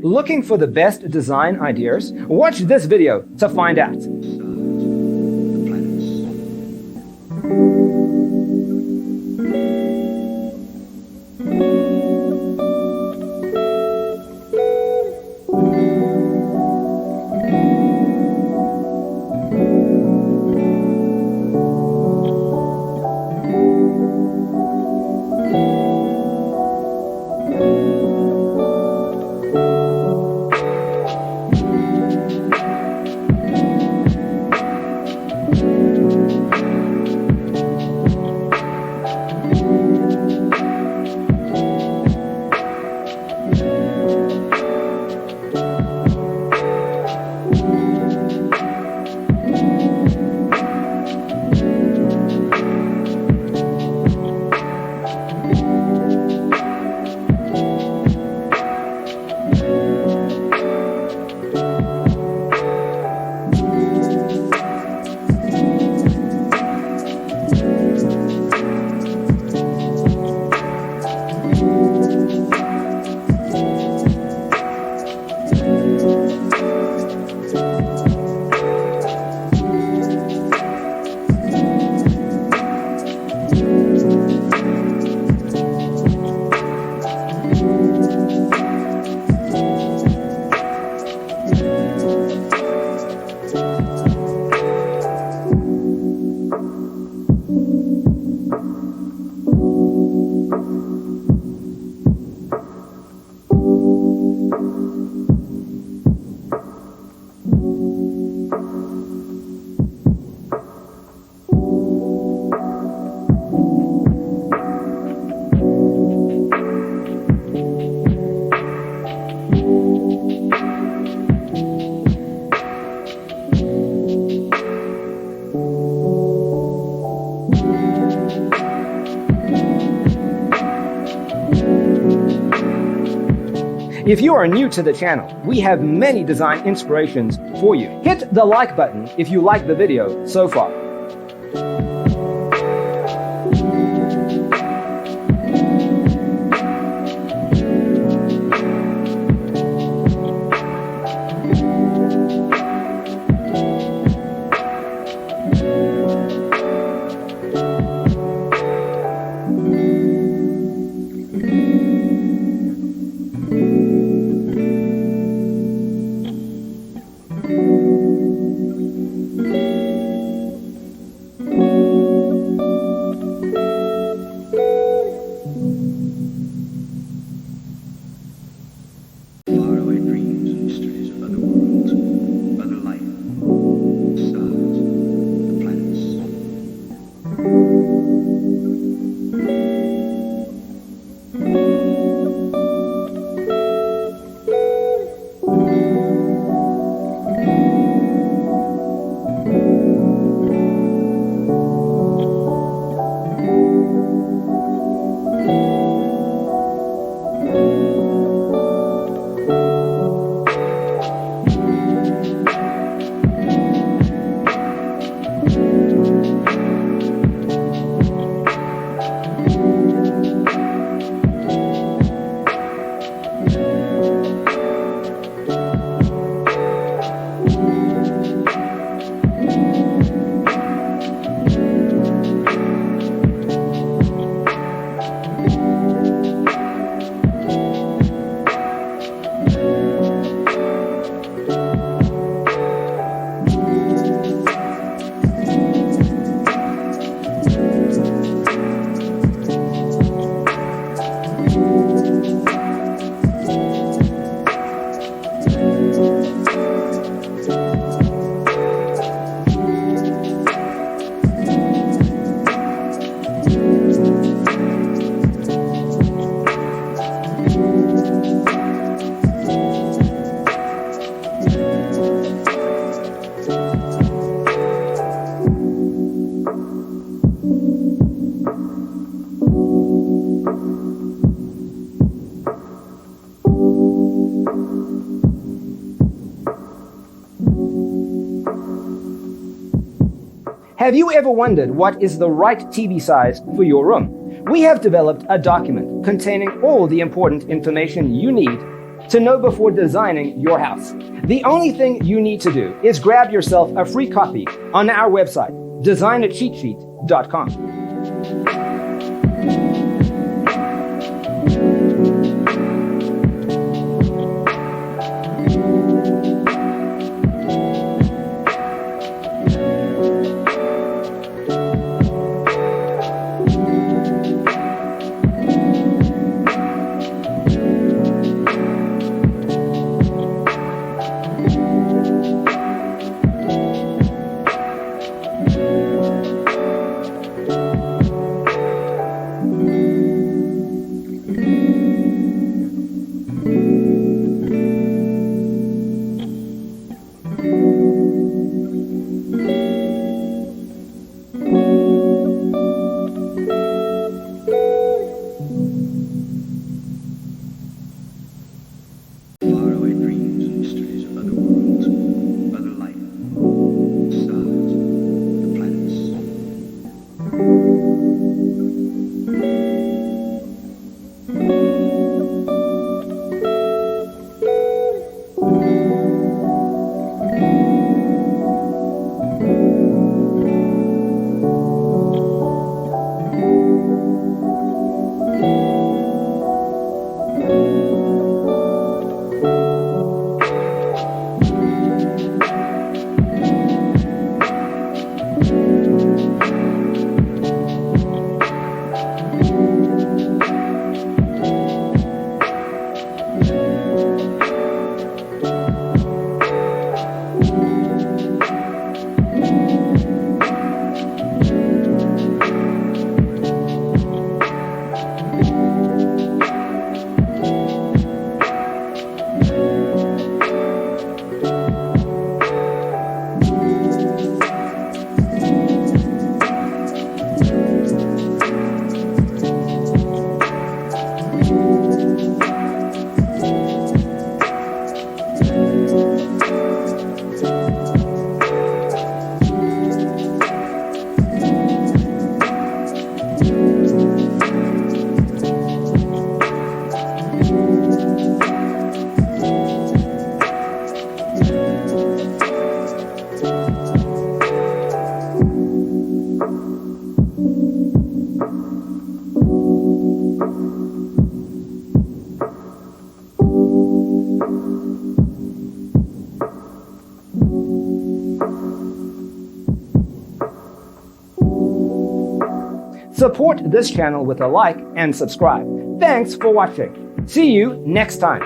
Looking for the best design ideas? Watch this video to find out. If you are new to the channel, we have many design inspirations for you. Hit the like button if you like the video so far. Have you ever wondered what is the right TV size for your room? We have developed a document containing all the important information you need to know before designing your house. The only thing you need to do is grab yourself a free copy on our website, designacheatsheet.com. Faraway dreams and mysteries of other worlds, other life, stars, the planets. Support this channel with a like and subscribe. Thanks for watching. See you next time.